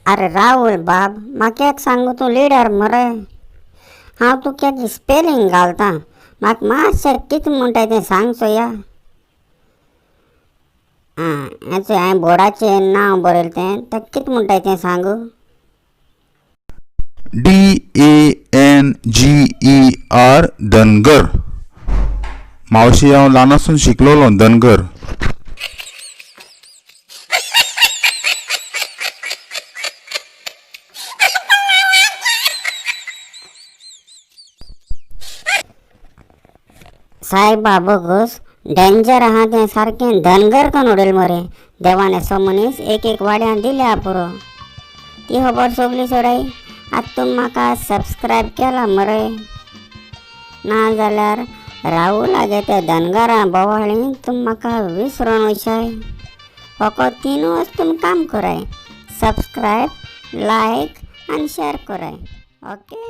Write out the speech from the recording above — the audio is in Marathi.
अरे राहुल बाब, म्हाका एक सांगू तूं लिडर मरे. हांव तुका स्पेलिंग घालता, म्हाका मातशें कितें म्हणटाय तें सांग चोया. हेचें हांवें बोर्डाचेर नांव बरयलें तें कितें म्हणटाय तें सांगू. DANGER धनगर. मावशी हांव ल्हान आसून शिकलोलो धनगर. सायबा बोगूस डेंजर आहा तें सारकें धनगर करून उडयलें मरे. देवान सो मनीस एक एक वाड्यान दिल्या पुरो. ती खबर सोगली सोडाय. आतां तुमी म्हाका सबस्क्रायब केला मरे. ना जाल्यार राहुलागे त्या धनगरा बोवाळी तुमी म्हाका विसरोन वयशाय. फकत तीनूच तुमी काम कराय. सबस्क्रायब, लायक आनी शेअर कराय. ओके.